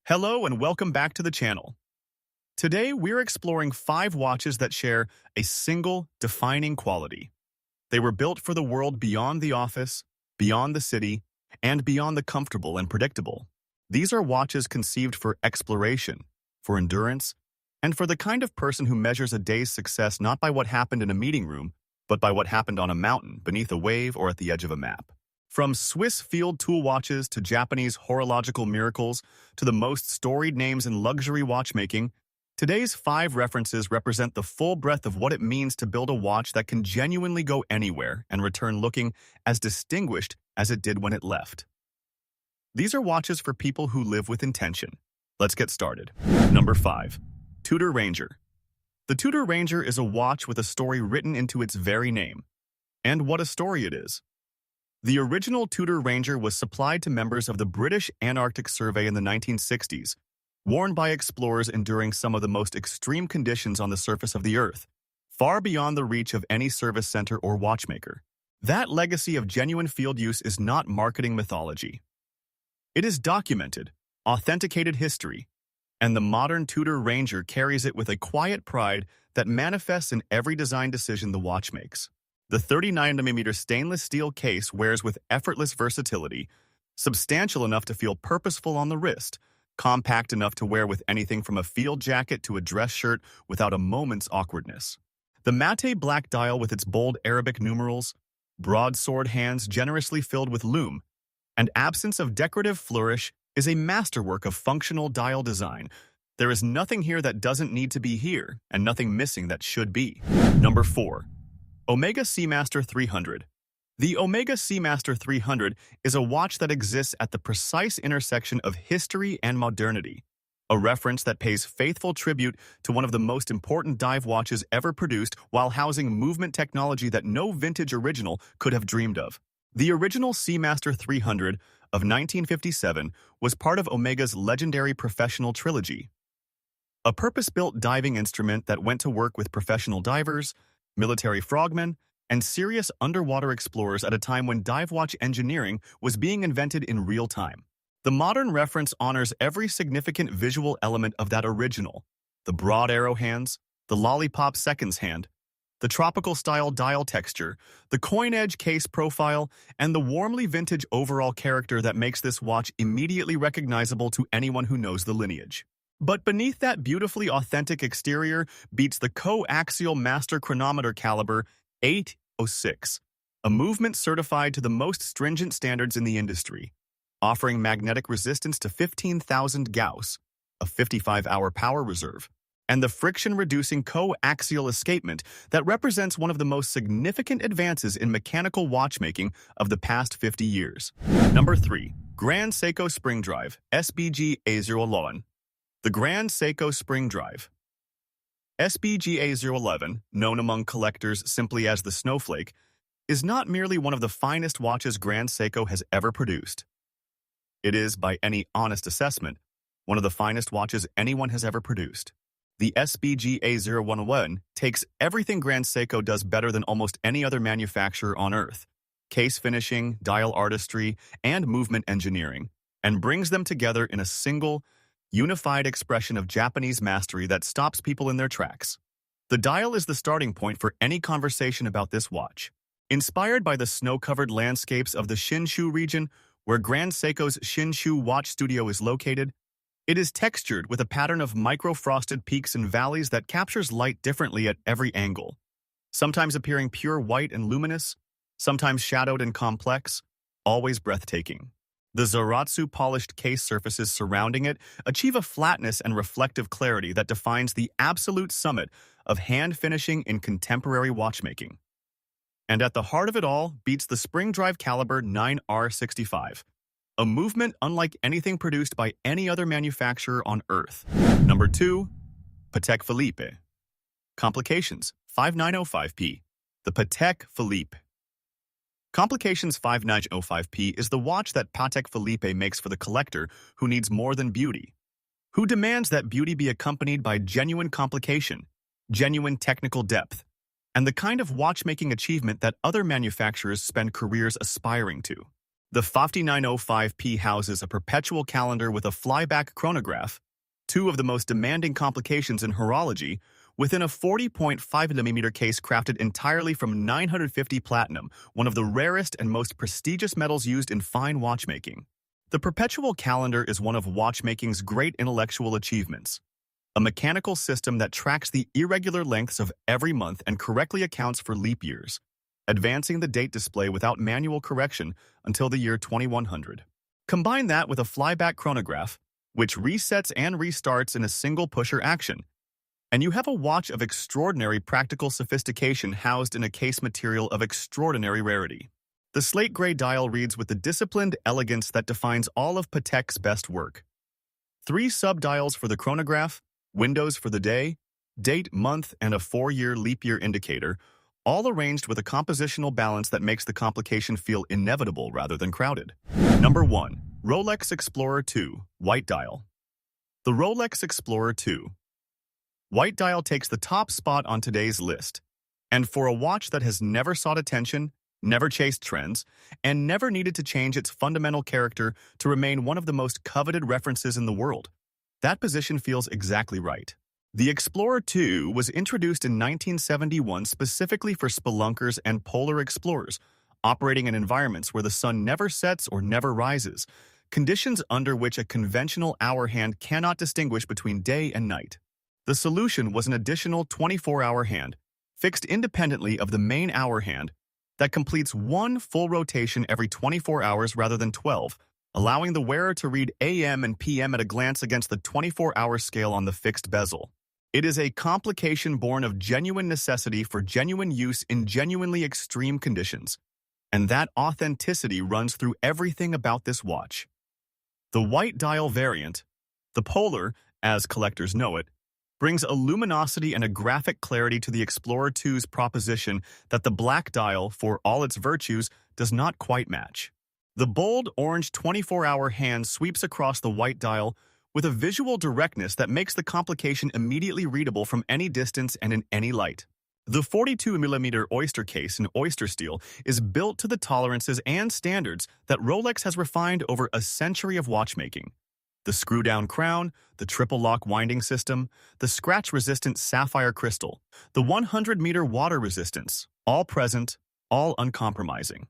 Hello and welcome back to the channel. Today we're exploring 5 watches that share a single defining quality. They were built for the world beyond the office, beyond the city, and beyond the comfortable and predictable. These are watches conceived for exploration, for endurance, and for the kind of person who measures a day's success not by what happened in a meeting room, but by what happened on a mountain, beneath a wave, or at the edge of a map. From Swiss field tool watches to Japanese horological miracles to the most storied names in luxury watchmaking, today's 5 references represent the full breadth of what it means to build a watch that can genuinely go anywhere and return looking as distinguished as it did when it left. These are watches for people who live with intention. Let's get started. Number 5. Tudor Ranger. The Tudor Ranger is a watch with a story written into its very name. And what a story it is. The original Tudor Ranger was supplied to members of the British Antarctic Survey in the 1960s, worn by explorers enduring some of the most extreme conditions on the surface of the Earth, far beyond the reach of any service center or watchmaker. That legacy of genuine field use is not marketing mythology. It is documented, authenticated history, and the modern Tudor Ranger carries it with a quiet pride that manifests in every design decision the watch makes. The 39mm stainless steel case wears with effortless versatility, substantial enough to feel purposeful on the wrist, compact enough to wear with anything from a field jacket to a dress shirt without a moment's awkwardness. The matte black dial with its bold Arabic numerals, broadsword hands generously filled with lume, and absence of decorative flourish is a masterwork of functional dial design. There is nothing here that doesn't need to be here, and nothing missing that should be. Number 4. Omega Seamaster 300. The Omega Seamaster 300 is a watch that exists at the precise intersection of history and modernity, a reference that pays faithful tribute to one of the most important dive watches ever produced while housing movement technology that no vintage original could have dreamed of. The original Seamaster 300 of 1957 was part of Omega's legendary professional trilogy, a purpose-built diving instrument that went to work with professional divers, military frogmen, and serious underwater explorers at a time when dive watch engineering was being invented in real time. The modern reference honors every significant visual element of that original: the broad arrow hands, the lollipop seconds hand, the tropical-style dial texture, the coin-edge case profile, and the warmly vintage overall character that makes this watch immediately recognizable to anyone who knows the lineage. But beneath that beautifully authentic exterior beats the coaxial master chronometer caliber 806, a movement certified to the most stringent standards in the industry, offering magnetic resistance to 15,000 Gauss, a 55-hour power reserve, and the friction-reducing coaxial escapement that represents one of the most significant advances in mechanical watchmaking of the past 50 years. Number 3. Grand Seiko Spring Drive, SBG A011. The Grand Seiko Spring Drive. SBG A011, known among collectors simply as the Snowflake, is not merely one of the finest watches Grand Seiko has ever produced. It is, by any honest assessment, one of the finest watches anyone has ever produced. The SBG A011 takes everything Grand Seiko does better than almost any other manufacturer on Earth: case finishing, dial artistry, and movement engineering, and brings them together in a single, unified expression of Japanese mastery that stops people in their tracks. The dial is the starting point for any conversation about this watch. Inspired by the snow-covered landscapes of the Shinshu region, where Grand Seiko's Shinshu Watch Studio is located, it is textured with a pattern of micro-frosted peaks and valleys that captures light differently at every angle, sometimes appearing pure white and luminous, sometimes shadowed and complex, always breathtaking. The Zaratsu polished case surfaces surrounding it achieve a flatness and reflective clarity that defines the absolute summit of hand finishing in contemporary watchmaking. And at the heart of it all beats the Spring Drive Caliber 9R65, a movement unlike anything produced by any other manufacturer on Earth. Number 2. Patek Philippe. Complications 5905P. The Patek Philippe. Complications 5905P is the watch that Patek Philippe makes for the collector who needs more than beauty, who demands that beauty be accompanied by genuine complication, genuine technical depth, and the kind of watchmaking achievement that other manufacturers spend careers aspiring to. The 5905P houses a perpetual calendar with a flyback chronograph, two of the most demanding complications in horology, within a 40.5mm case crafted entirely from 950 platinum, one of the rarest and most prestigious metals used in fine watchmaking. The perpetual calendar is one of watchmaking's great intellectual achievements, a mechanical system that tracks the irregular lengths of every month and correctly accounts for leap years, advancing the date display without manual correction until the year 2100. Combine that with a flyback chronograph, which resets and restarts in a single pusher action, and you have a watch of extraordinary practical sophistication housed in a case material of extraordinary rarity. The slate gray dial reads with the disciplined elegance that defines all of Patek's best work. 3 sub-dials for the chronograph, windows for the day, date, month, and a 4-year leap year indicator, all arranged with a compositional balance that makes the complication feel inevitable rather than crowded. Number 1. Rolex Explorer 2 White Dial. The Rolex Explorer 2 White Dial takes the top spot on today's list, and for a watch that has never sought attention, never chased trends, and never needed to change its fundamental character to remain one of the most coveted references in the world, that position feels exactly right. The Explorer 2 was introduced in 1971 specifically for spelunkers and polar explorers, operating in environments where the sun never sets or never rises, conditions under which a conventional hour hand cannot distinguish between day and night. The solution was an additional 24-hour hand, fixed independently of the main hour hand, that completes one full rotation every 24 hours rather than 12, allowing the wearer to read AM and PM at a glance against the 24-hour scale on the fixed bezel. It is a complication born of genuine necessity for genuine use in genuinely extreme conditions, and that authenticity runs through everything about this watch. The white dial variant, the polar, as collectors know it, brings a luminosity and a graphic clarity to the Explorer 2's proposition that the black dial, for all its virtues, does not quite match. The bold orange 24-hour hand sweeps across the white dial with a visual directness that makes the complication immediately readable from any distance and in any light. The 42mm oyster case in oyster steel is built to the tolerances and standards that Rolex has refined over a century of watchmaking. The screw-down crown, the triple-lock winding system, the scratch-resistant sapphire crystal, the 100-meter water resistance, all present, all uncompromising.